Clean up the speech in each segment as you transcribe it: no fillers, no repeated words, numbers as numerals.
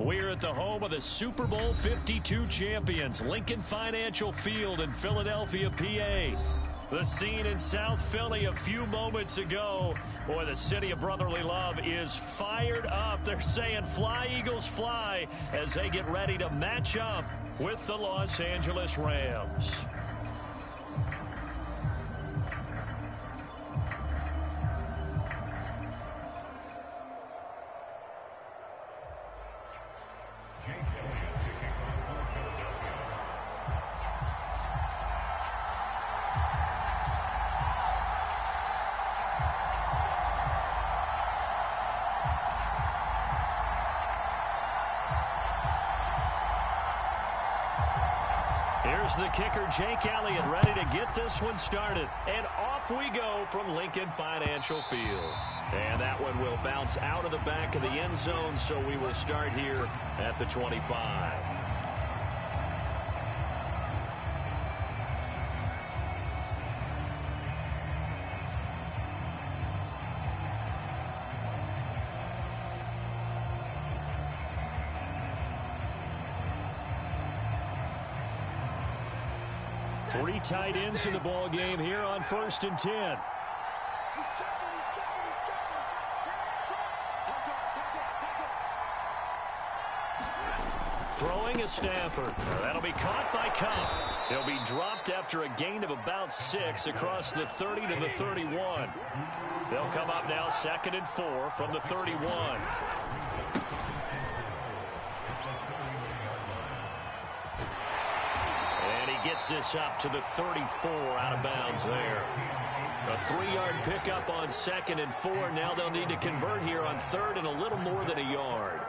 We're at the home of the Super Bowl 52 champions, Lincoln Financial Field in Philadelphia, PA. The scene in South Philly a few moments ago. Boy, the city of brotherly love is fired up. They're saying, "Fly, Eagles, fly," as they get ready to match up with the Los Angeles Rams. Here's the kicker, Jake Elliott, ready to get this one started. And off we go from Lincoln Financial Field. And that one will bounce out of the back of the end zone, so we will start here at the 25. Three tight ends in the ball game here on 1st and 10. Throwing is Stafford. That'll be caught by Cup. He'll be dropped after a gain of about 6 across the 30 to the 31. They'll come up now 2nd and 4 from the 31. Gets this up to the 34, out of bounds there. A 3-yard pickup on 2nd and 4. Now they'll need to convert here on 3rd and a little more than a yard.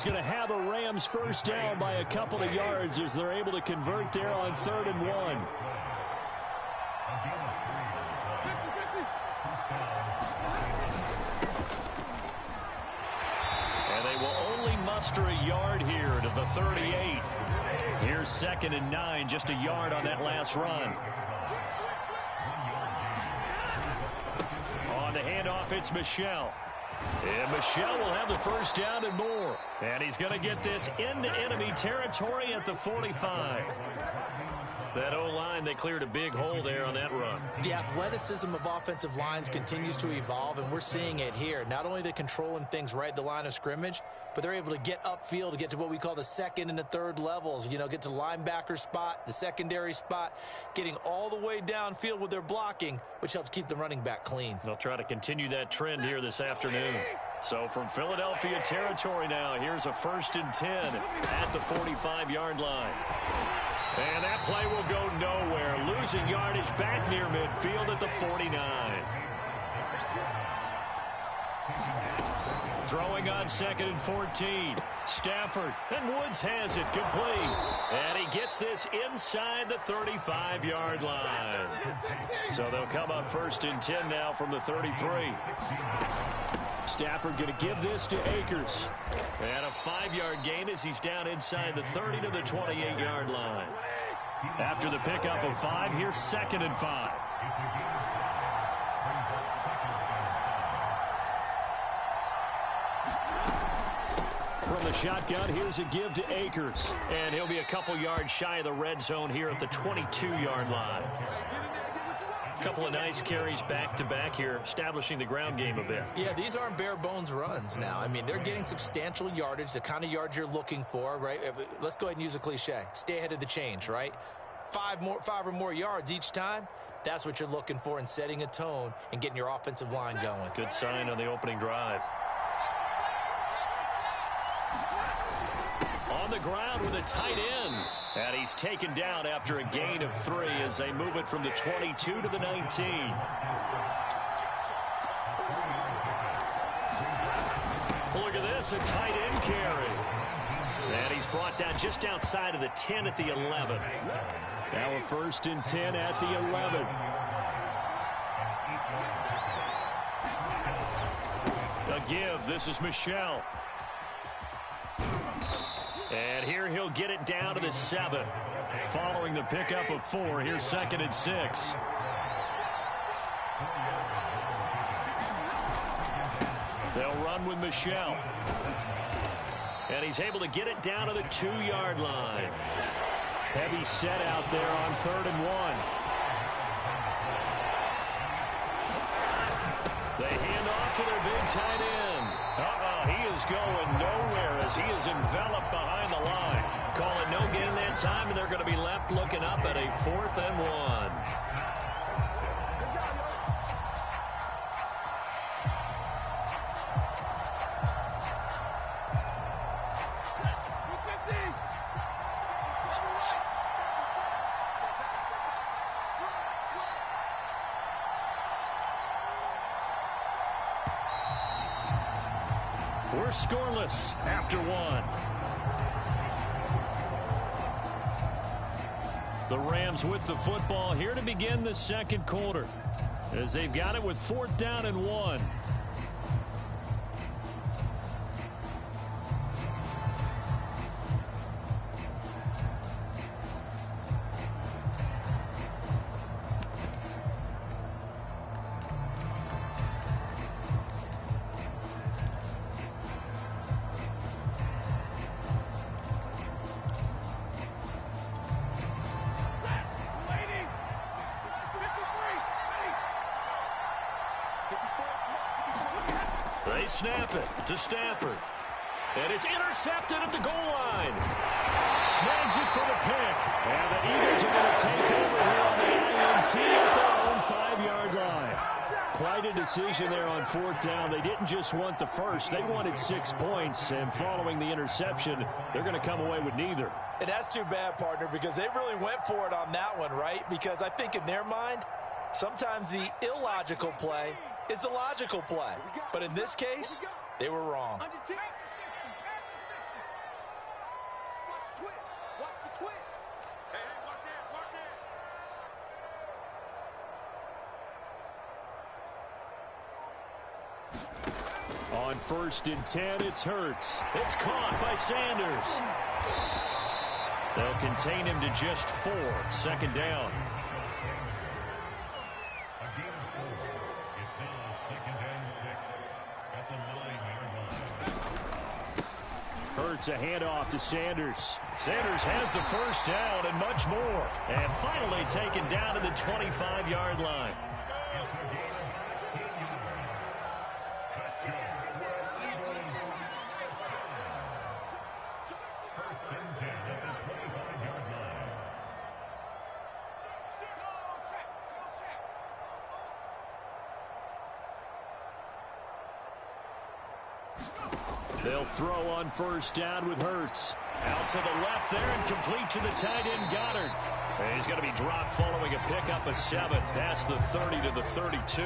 Going to have a Rams first down by a couple of yards as they're able to convert there on 3rd and 1. And they will only muster a yard here to the 38. Here's 2nd and 9, just a yard on that last run. On the handoff, it's Michel. And Michel will have the first down and more. And he's going to get this into enemy territory at the 45. That O-line, they cleared a big hole there on that run. The athleticism of offensive lines continues to evolve, and we're seeing it here. Not only they're controlling things right at the line of scrimmage, but they're able to get upfield to get to what we call the 2nd and the 3rd levels. You know, get to linebacker spot, the secondary spot, getting all the way downfield with their blocking, which helps keep the running back clean. They'll try to continue that trend here this afternoon. So from Philadelphia territory now, here's a 1st and 10 at the 45-yard line. And that play will go nowhere. Losing yardage back near midfield at the 49. Throwing on 2nd and 14. Stafford, and Woods has it complete. And he gets this inside the 35-yard line. So they'll come up 1st and 10 now from the 33. Stafford going to give this to Akers. And a 5-yard gain as he's down inside the 30 to the 28-yard line. After the pickup of 5, here's 2nd and 5. From the shotgun, here's a give to Akers. And he'll be a couple yards shy of the red zone here at the 22-yard line. A couple of nice carries back-to-back here, establishing the ground game a bit. Yeah, these aren't bare-bones runs now. I mean, they're getting substantial yardage, the kind of yards you're looking for, right? Let's go ahead and use a cliche. Stay ahead of the change, right? 5 or more yards each time. That's what you're looking for in setting a tone and getting your offensive line going. Good sign on the opening drive. On the ground with a tight end. And he's taken down after a gain of 3 as they move it from the 22 to the 19. Look at this, a tight end carry. And he's brought down just outside of the 10 at the 11. Now a First and 10 at the 11. A give. This is Michel. And here he'll get it down to the 7. Following the pickup of 4, here's 2nd and 6. They'll run with Michel. And he's able to get it down to the 2-yard line. Heavy set out there on 3rd and 1. They hand off to their big tight end. He is going nowhere as he is enveloped behind the line. Call it no gain that time, and they're going to be left looking up at a 4th and 1. We're scoreless after 1. The Rams with the football here to begin the 2nd quarter as they've got it with 4th down and 1. They snap it to Stafford. And it's intercepted at the goal line. Snags it for the pick. And the Eagles are going to take over here on the INT at their own 5-yard line. Quite a decision there on 4th down. They didn't just want the first. They wanted 6 points. And following the interception, they're going to come away with neither. And that's too bad, partner, because they really went for it on that one, right? Because I think in their mind, sometimes the illogical play is a logical play. But in this case, they were wrong. On 1st and 10, it's Hurts. It's caught by Sanders. They'll contain him to just 4. 2nd down. Hurts a handoff to Sanders. Sanders has the 1st down and much more. And finally taken down to the 25-yard line. They'll throw on 1st down with Hurts. Out to the left there and complete to the tight end Goddard. And he's going to be dropped following a pickup of 7 past the 30 to the 32.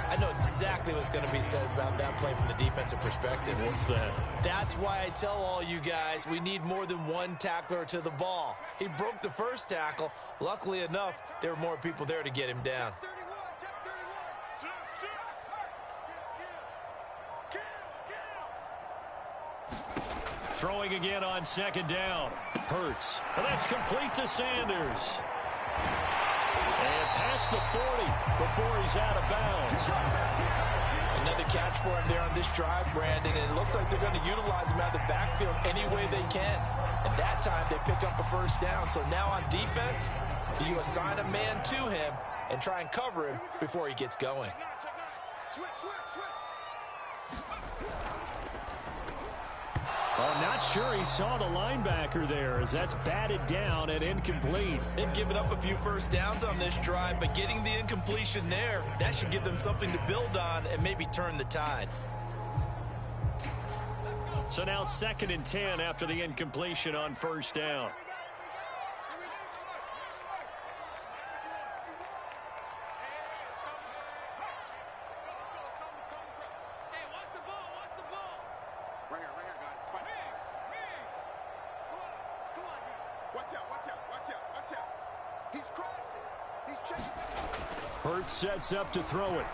I know exactly what's going to be said about that play from the defensive perspective. What's that? That's why I tell all you guys we need more than one tackler to the ball. He broke the first tackle. Luckily enough, there were more people there to get him down. Throwing again on 2nd down. Hurts. And that's complete to Sanders. And past the 40 before he's out of bounds. Another catch for him there on this drive, Brandon. And it looks like they're going to utilize him out of the backfield any way they can. And that time they pick up a 1st down. So now on defense, do you assign a man to him and try and cover him before he gets going? I'm not sure he saw the linebacker there as that's batted down and incomplete. They've given up a few 1st downs on this drive, but getting the incompletion there, that should give them something to build on and maybe turn the tide. So now 2nd and 10 after the incompletion on 1st down. Watch out. Hurts sets up to throw it.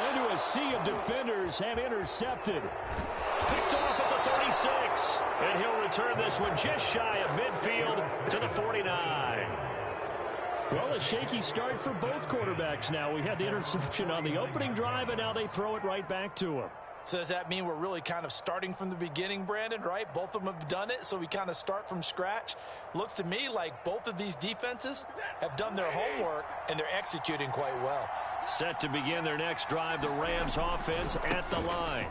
Into a sea of defenders and intercepted. Picked off at the 36. And he'll return this one just shy of midfield to the 49. Well, a shaky start for both quarterbacks now. We had the interception on the opening drive, and now they throw it right back to him. So does that mean we're really kind of starting from the beginning, Brandon, right? Both of them have done it, so we kind of start from scratch. Looks to me like both of these defenses have done their homework, and they're executing quite well. Set to begin their next drive, the Rams offense at the line.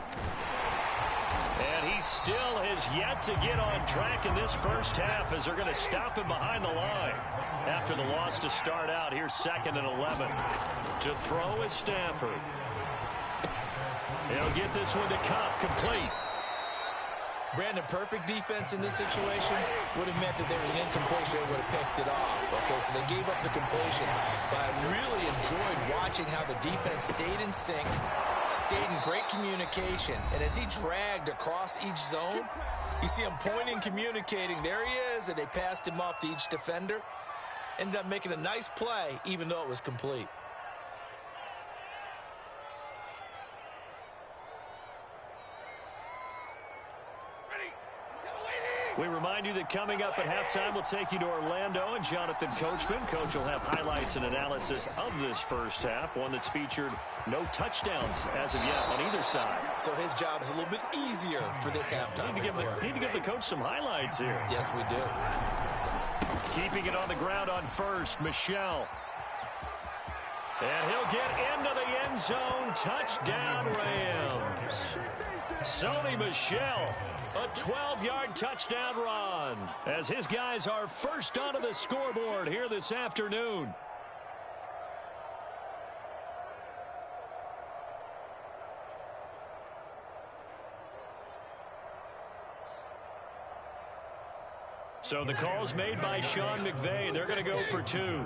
And he still has yet to get on track in this first half as they're going to stop him behind the line. After the loss to start out, here's 2nd and 11. To throw is Stafford. He'll get this one to Cup, complete. Brandon, perfect defense in this situation would have meant that there was an incompletion and would have picked it off. Okay, so they gave up the completion. But I really enjoyed watching how the defense stayed in sync, stayed in great communication. And as he dragged across each zone, you see him pointing, communicating. There he is, and they passed him off to each defender. Ended up making a nice play, even though it was complete. We remind you that coming up at halftime, we'll take you to Orlando and Jonathan Coachman. Coach will have highlights and analysis of this first half, one that's featured no touchdowns as of yet on either side. So his job is a little bit easier for this halftime. Need to give the coach some highlights here. Yes, we do. Keeping it on the ground on first, Michel. And he'll get into the end zone. Touchdown, Rams. Sony Michel. A 12-yard touchdown run as his guys are first onto the scoreboard here this afternoon. So the call's made by Sean McVay. They're going to go for 2.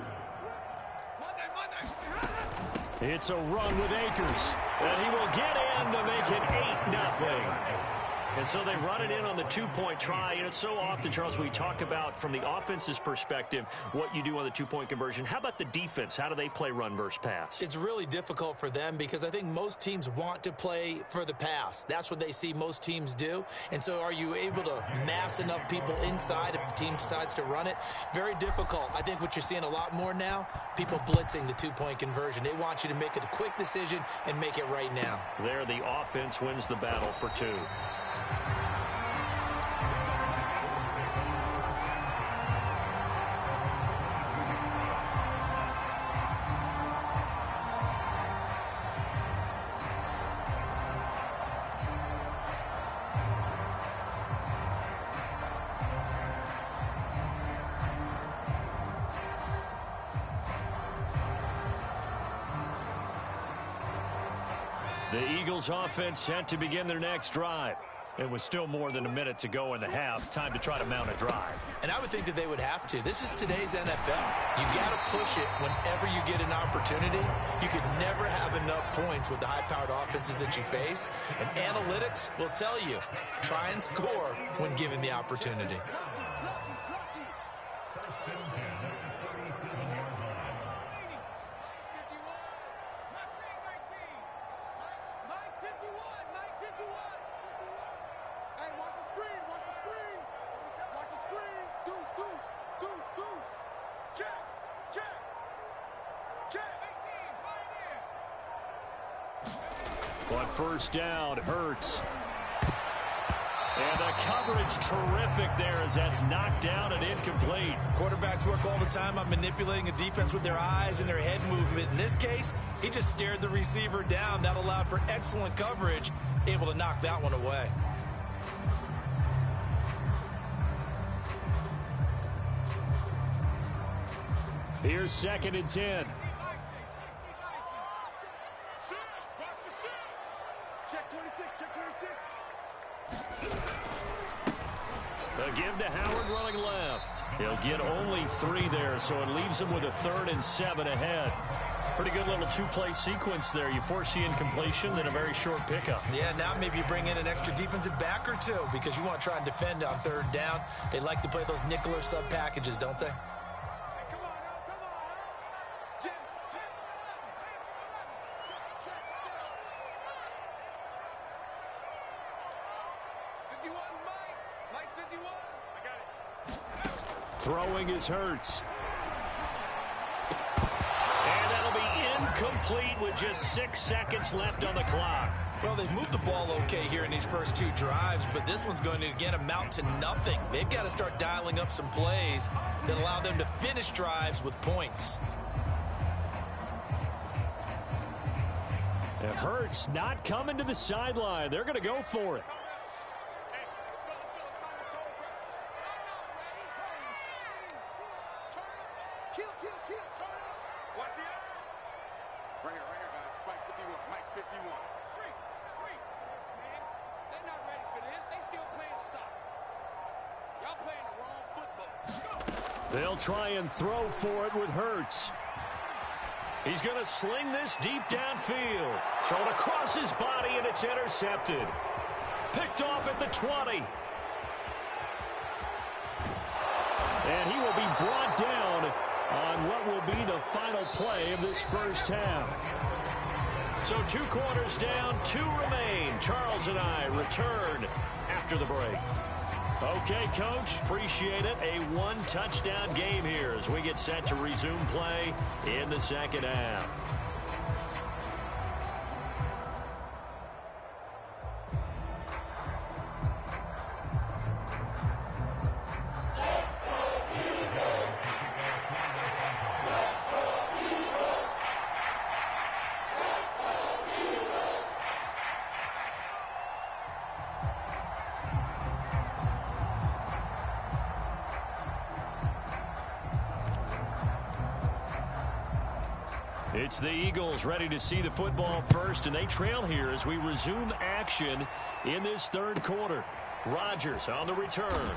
It's a run with Akers. And he will get in to make it 8-0. And so they run it in on the 2-point try. And it's so often, Charles, we talk about from the offense's perspective what you do on the 2-point conversion. How about the defense? How do they play run versus pass? It's really difficult for them because I think most teams want to play for the pass. That's what they see most teams do. And so are you able to mass enough people inside if the team decides to run it? Very difficult. I think what you're seeing a lot more now, people blitzing the 2-point conversion. They want you to make a quick decision and make it right now. There, the offense wins the battle for 2. The Eagles offense set to begin their next drive. It was still more than a minute to go in the half. Time to try to mount a drive. And I would think that they would have to. This is today's NFL. You got to push it whenever you get an opportunity. You could never have enough points with the high-powered offenses that you face. And analytics will tell you, try and score when given the opportunity. On first down, Hurts. And the coverage terrific there as that's knocked down and incomplete. Quarterbacks work all the time on manipulating a defense with their eyes and their head movement. In this case, he just stared the receiver down. That allowed for excellent coverage, able to knock that one away. Here's 2nd and 10. A give to Howard running left. He'll get only 3 there, so it leaves him with a 3rd and 7 ahead. Pretty good little 2-play sequence there. You force the incompletion, then a very short pickup. Yeah, now maybe you bring in an extra defensive back or 2 because you want to try and defend on 3rd down. They like to play those nickel or sub packages, don't they? Throwing is Hurts. And that'll be incomplete with just 6 seconds left on the clock. Well, they've moved the ball okay here in these first 2 drives, but this one's going to, again, amount to nothing. They've got to start dialing up some plays that allow them to finish drives with points. And Hurts not coming to the sideline. They're going to go for it. They'll try and throw for it with Hurts. He's going to sling this deep downfield. Thrown across his body, and it's intercepted. Picked off at the 20. And he will be brought down on what will be the final play of this first half. So 2 quarters down, 2 remain. Charles and I return after the break. Okay, Coach, appreciate it. A 1-touchdown game here as we get set to resume play in the second half. It's the Eagles ready to see the football first, and they trail here as we resume action in this third quarter. Rodgers on the return.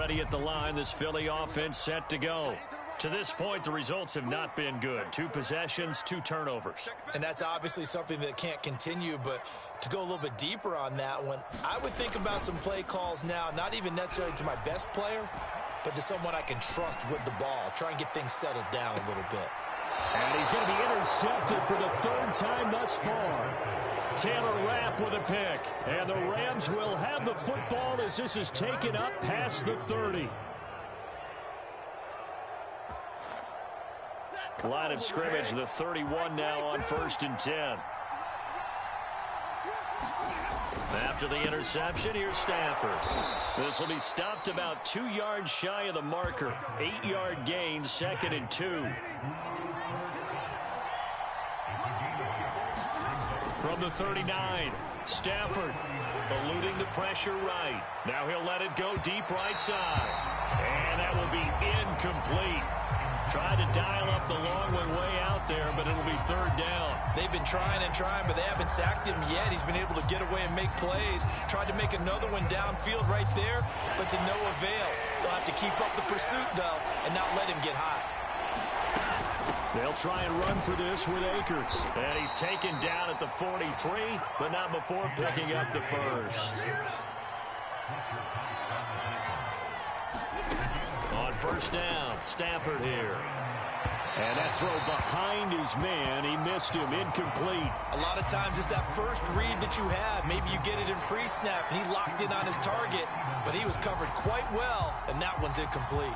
At the line, this Philly offense set to go. To this point, the results have not been good. 2 possessions, 2 turnovers. And that's obviously something that can't continue, but to go a little bit deeper on that one, I would think about some play calls now, not even necessarily to my best player, but to someone I can trust with the ball. Try and get things settled down a little bit. And he's going to be intercepted for the 3rd time thus far. Taylor Rapp with a pick. And the Rams will have the football as this is taken up past the 30. Line of scrimmage, the 31 now on 1st and 10. After the interception, here's Stafford. This will be stopped about 2 yards shy of the marker. 8-yard gain, 2nd and 2. From the 39, Stafford eluding the pressure right. Now he'll let it go deep right side. And that will be incomplete. Tried to dial up the long one way out there, but it'll be 3rd down. They've been trying and trying, but they haven't sacked him yet. He's been able to get away and make plays. Tried to make another one downfield right there, but to no avail. They'll have to keep up the pursuit, though, and not let him get high. They'll try and run for this with Akers. And he's taken down at the 43, but not before picking up the first. On 1st down, Stafford here. And that throw behind his man, he missed him, incomplete. A lot of times it's that first read that you have. Maybe you get it in pre-snap, and he locked in on his target, but he was covered quite well, and that one's incomplete.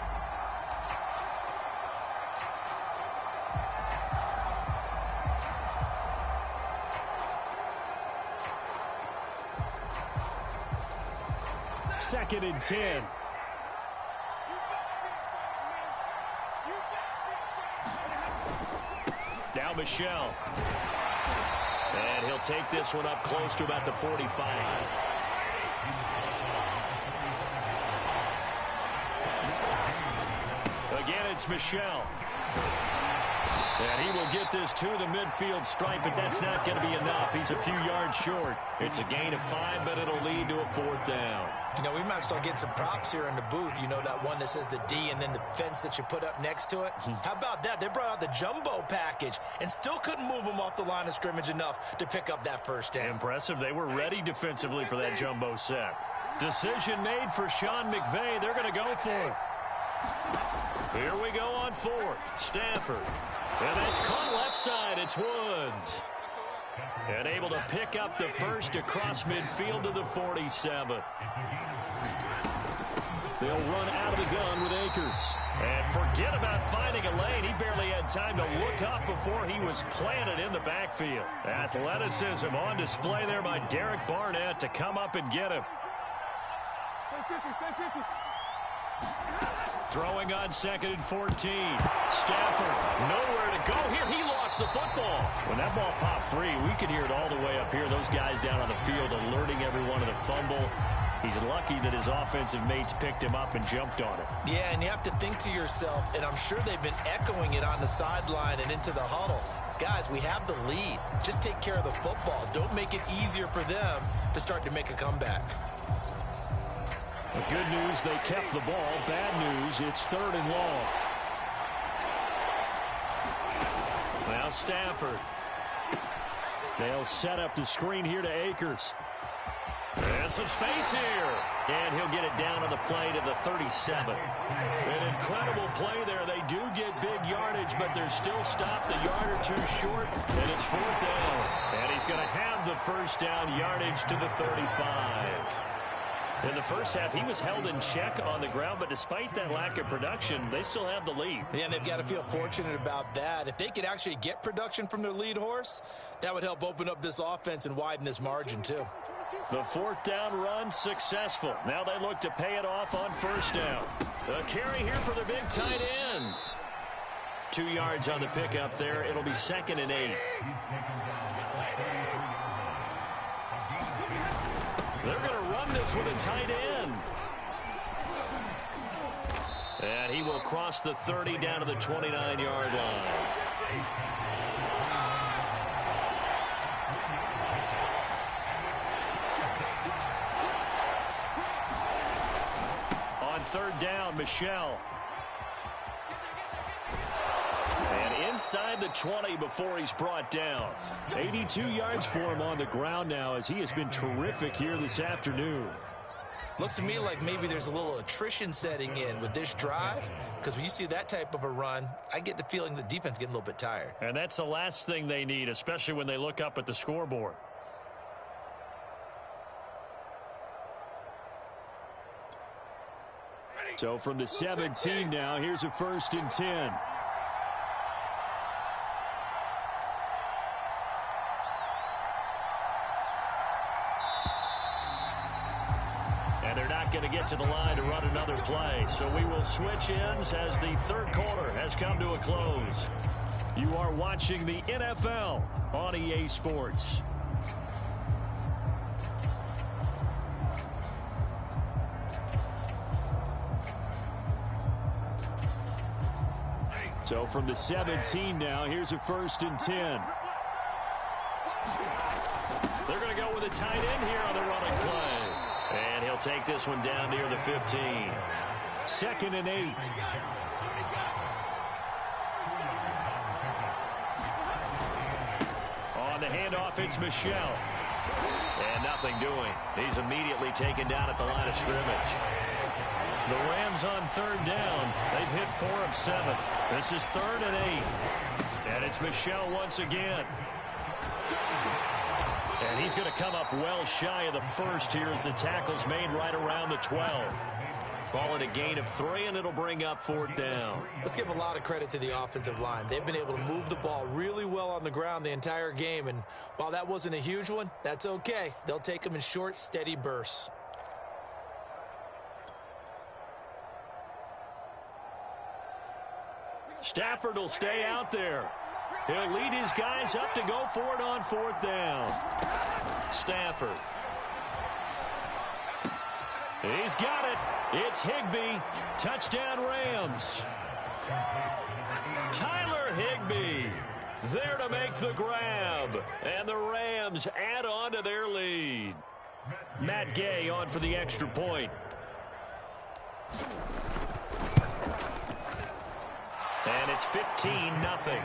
Second and 10. Now Michelle. And he'll take this one up close to about the 45. Again, it's Michelle. And he will get this to the midfield stripe, but that's not going to be enough. He's a few yards short. It's a gain of 5, but it'll lead to a 4th down. You know, we might start getting some props here in the booth. You know, that one that says the D and then the fence that you put up next to it? How about that? They brought out the jumbo package and still couldn't move them off the line of scrimmage enough to pick up that first down. Impressive. They were ready defensively for that jumbo set. Decision made for Sean McVay. They're going to go for it. Here we go on 4th. Stafford. And that's caught left side. It's Woods. And able to pick up the first across midfield to the 47. They'll run out of the gun with Akers. And forget about finding a lane. He barely had time to look up before he was planted in the backfield. Athleticism on display there by Derek Barnett to come up and get him. Throwing on 2nd and 14. Stafford, nowhere to go here. He lost the football. When that ball popped free, we could hear it all the way up here. Those guys down on the field alerting everyone of the fumble. He's lucky that his offensive mates picked him up and jumped on him. Yeah, and you have to think to yourself, and I'm sure they've been echoing it on the sideline and into the huddle. Guys, we have the lead. Just take care of the football. Don't make it easier for them to start to make a comeback. The good news, they kept the ball. Bad news, it's 3rd and long. Now Stafford. They'll set up the screen here to Akers. And some space here. And he'll get it down on the play to the 37. An incredible play there. They do get big yardage, but they're still stopped a yard or two short. And it's 4th down. And he's going to have the first down yardage to the 35. In the first half, he was held in check on the ground, but despite that lack of production, they still have the lead. Yeah, and they've got to feel fortunate about that. If they could actually get production from their lead horse, that would help open up this offense and widen this margin, too. The 4th down run successful. Now they look to pay it off on 1st down. A carry here for the big tight end. 2 yards on the pickup there. It'll be 2nd and 8. They're going to run this with a tight end. And he will cross the 30 down to the 29-yard line. On 3rd down, Michelle. And inside the 20 before he's brought down. 82 yards for him on the ground now as he has been terrific here this afternoon. Looks to me like maybe there's a little attrition setting in with this drive, because when you see that type of a run, I get the feeling the defense getting a little bit tired. And that's the last thing they need, especially when they look up at the scoreboard. So from the 17 now, here's a 1st and 10. Going to get to the line to run another play. So we will switch ends as the 3rd quarter has come to a close. You are watching the NFL on EA Sports. So from the 17 now, here's a 1st and 10. They're going to go with a tight end here on the running play. And he'll take this one down near the 15. 2nd and 8. On the handoff, it's Michelle. And nothing doing. He's immediately taken down at the line of scrimmage. The Rams on 3rd down. They've hit 4 of 7. This is 3rd and 8. And it's Michelle once again. And he's going to come up well shy of the first here as the tackle's made right around the 12. Ball at a gain of 3, and it'll bring up 4th down. Let's give a lot of credit to the offensive line. They've been able to move the ball really well on the ground the entire game, and while that wasn't a huge one, that's okay. They'll take them in short, steady bursts. Stafford will stay out there. He'll lead his guys up to go for it on 4th down. Stafford. He's got it. It's Higbee. Touchdown Rams. Tyler Higbee there to make the grab. And the Rams add on to their lead. Matt Gay on for the extra point. And it's 15-0.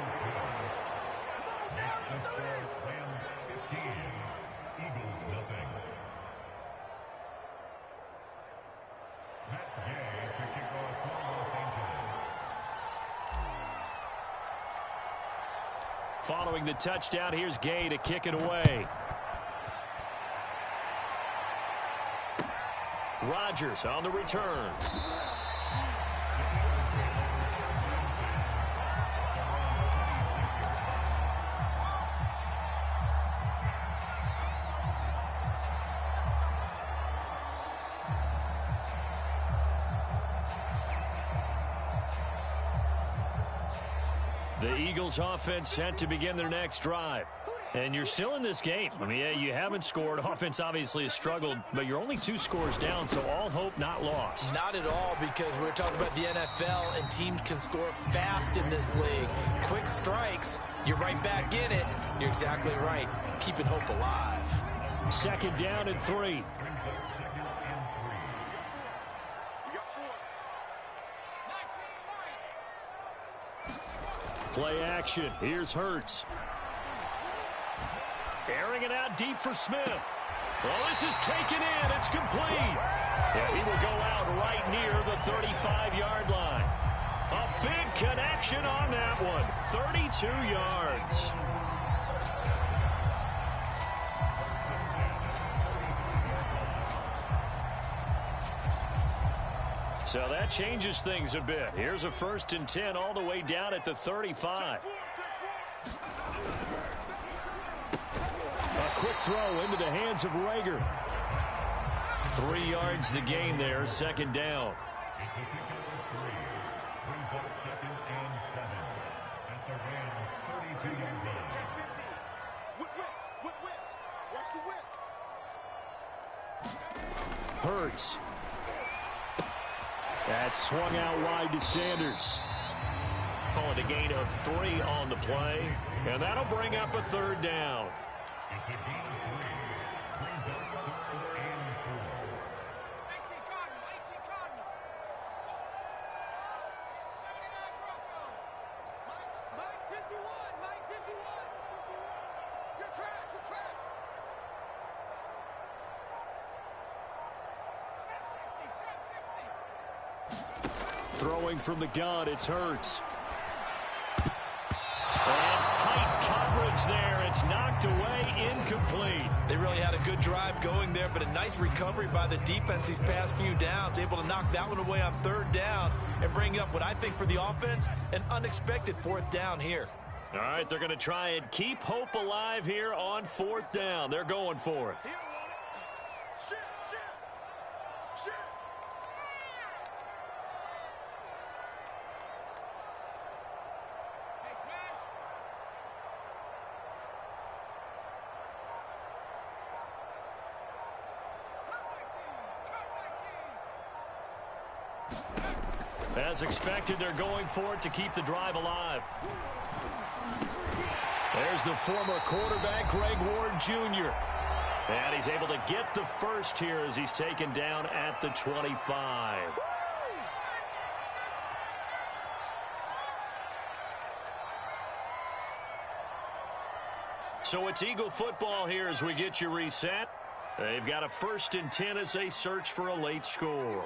Following the touchdown, here's Gay to kick it away. Rodgers on the return. The Eagles offense set to begin their next drive. And you're still in this game. I mean, yeah, you haven't scored. Offense obviously has struggled, but you're only 2 scores down, so all hope not lost. Not at all, because we're talking about the NFL, and teams can score fast in this league. Quick strikes, you're right back in it. You're exactly right. Keeping hope alive. 2nd down and 3. Play action. Here's Hurts. Airing it out deep for Smith. Well, this is taken in. It's complete. Yeah, he will go out right near the 35-yard line. A big connection on that one. 32 yards. So that changes things a bit. Here's a 1st and 10 all the way down at the 35. A quick throw into the hands of Rager. 3 yards the gain there, 2nd down. Hurts. That's swung out wide to Sanders. Call it a gain of 3 on the play, and that'll bring up a 3rd down. It's a gain of 3. Brings up 3rd and 4. 18 Cardinal. 79 Broncos. Mike 51. Mike 51. You're trash. You're trash. 10-60. Throwing from the gun, it's Hurts. And tight coverage there. It's knocked away, incomplete. They really had a good drive going there, but a nice recovery by the defense these past few downs. Able to knock that one away on 3rd down and bring up what I think for the offense, an unexpected 4th down here. All right, they're going to try and keep hope alive here on 4th down. They're going for it. As expected, they're going for it to keep the drive alive. There's the former quarterback, Greg Ward Jr. And he's able to get the first here as he's taken down at the 25. So it's Eagle football here as we get you reset. They've got a 1st and 10 as they search for a late score.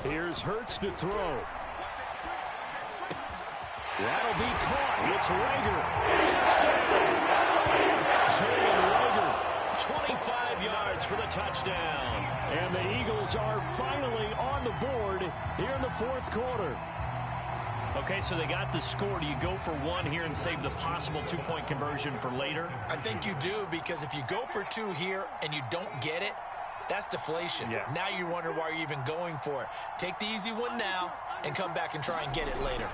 Here's Hurts to throw. That'll be caught. It's Rager. Touchdown. Jalen Rager, 25 yards for the touchdown. And the Eagles are finally on the board here in the 4th quarter. Okay, so they got the score. Do you go for 1 here and save the possible 2-point conversion for later? I think you do, because if you go for 2 here and you don't get it, That's deflation. Yeah. Now you wonder why you're even going for it. Take the easy one now and come back and try and get it later.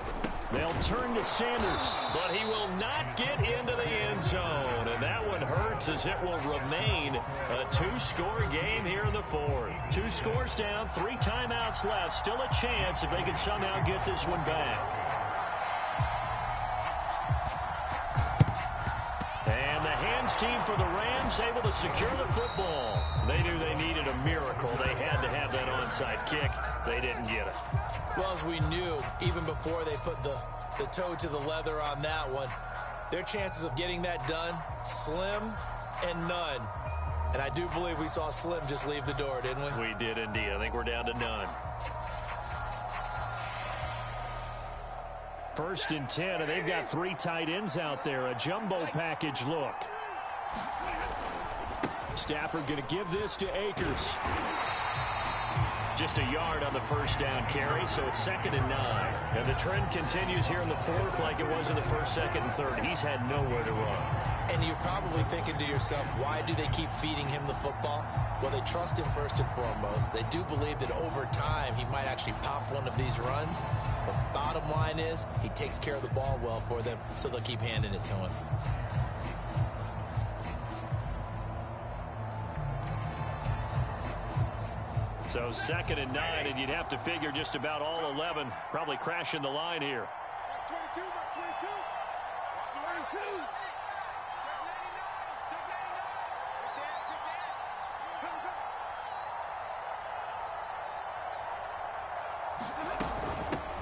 They'll turn to Sanders, but he will not get into the end zone. And that one hurts as it will remain a 2-score game here in the fourth. 2 scores down, 3 timeouts left. Still a chance if they can somehow get this one back. And the hands team for the Rams able to secure the football. They knew they needed a miracle. They had to have that onside kick. They didn't get it. Well, as we knew, even before they put the toe to the leather on that one, their chances of getting that done, slim and none. And I do believe we saw Slim just leave the door, didn't we? We did indeed. I think we're down to none. 1st and 10, and they've got 3 tight ends out there. A jumbo package look. Stafford going to give this to Akers. Just a yard on the 1st down carry, so it's 2nd and 9. And the trend continues here in the 4th like it was in the 1st, 2nd, and 3rd. He's had nowhere to run. And you're probably thinking to yourself, why do they keep feeding him the football? Well, they trust him first and foremost. They do believe that over time he might actually pop one of these runs. But bottom line is he takes care of the ball well for them, so they'll keep handing it to him. So 2nd and 9, and you'd have to figure just about all 11 probably crashing the line here.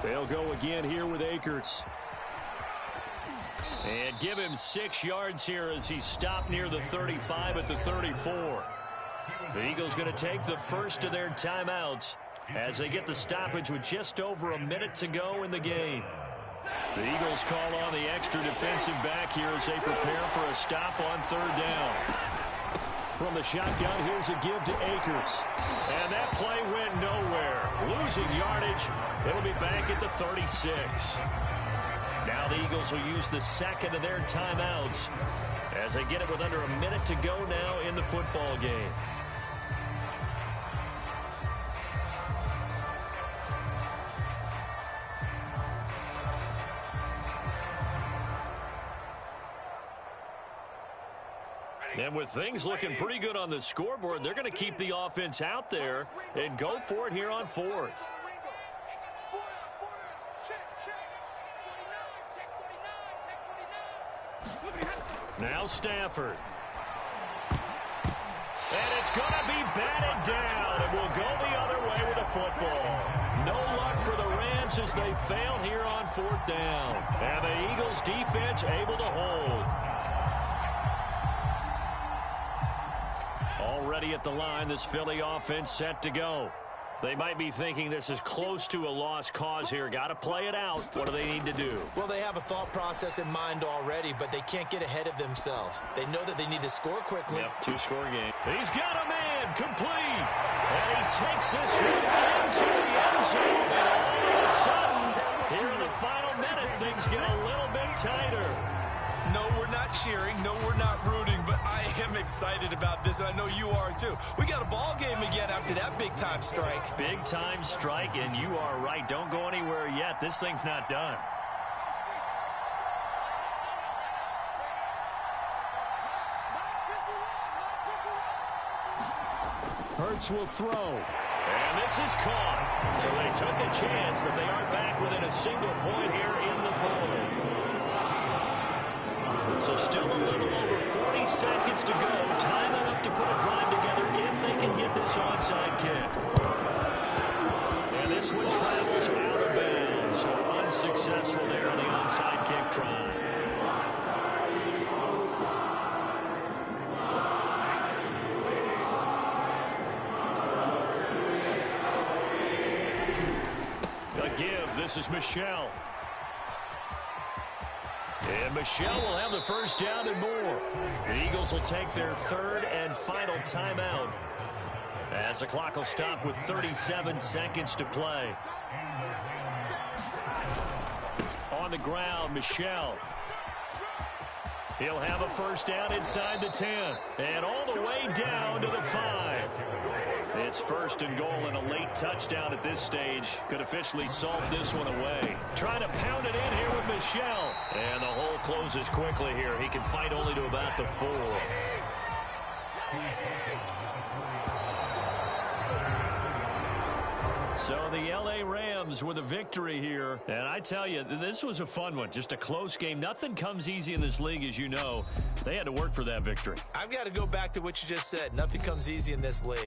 They'll go again here with Akers. And give him 6 yards here as he stopped near the 35 at the 34. The Eagles going to take the first of their timeouts as they get the stoppage with just over a minute to go in the game. The Eagles call on the extra defensive back here as they prepare for a stop on 3rd down. From the shotgun, here's a give to Akers. And that play went nowhere. Losing yardage. It'll be back at the 36. Now the Eagles will use the 2nd of their timeouts as they get it with under a minute to go now in the football game. And with things looking pretty good on the scoreboard, they're going to keep the offense out there and go for it here on 4th. Now Stafford. And it's going to be batted down, and we'll go the other way with the football. No luck for the Rams as they fail here on 4th down. And the Eagles defense able to hold. Already at the line, this Philly offense set to go. They might be thinking this is close to a lost cause here. Got to play it out. What do they need to do? Well, they have a thought process in mind already, but they can't get ahead of themselves. They know that they need to score quickly. Yep, 2-score game. He's got a man, complete. And he takes this one into the end zone. And all of a sudden, here in the final minute, things get a little bit tighter. No, we're not cheering. No, we're not rooting, but I am excited about this, and I know you are too. We got a ball game again after that big-time strike. Big-time strike, and you are right. Don't go anywhere yet. This thing's not done. Hurts will throw. And this is caught. So they took a chance, but they are back within a single point here in the fourth. So still a little over 40 seconds to go. Time enough to put a drive together if they can get this onside kick. And this one travels out of bounds. So unsuccessful there on the onside kick try. A give. This is Michelle. And Michelle will have the first down and more. The Eagles will take their 3rd and final timeout as the clock will stop with 37 seconds to play. On the ground, Michelle. He'll have a first down inside the 10 and all the way down to the 5. It's first and goal and a late touchdown at this stage. Could officially solve this one away. Trying to pound it in here with Michel. And the hole closes quickly here. He can fight only to about the 4. So the L.A. Rams with a victory here. And I tell you, this was a fun one. Just a close game. Nothing comes easy in this league, as you know. They had to work for that victory. I've got to go back to what you just said. Nothing comes easy in this league.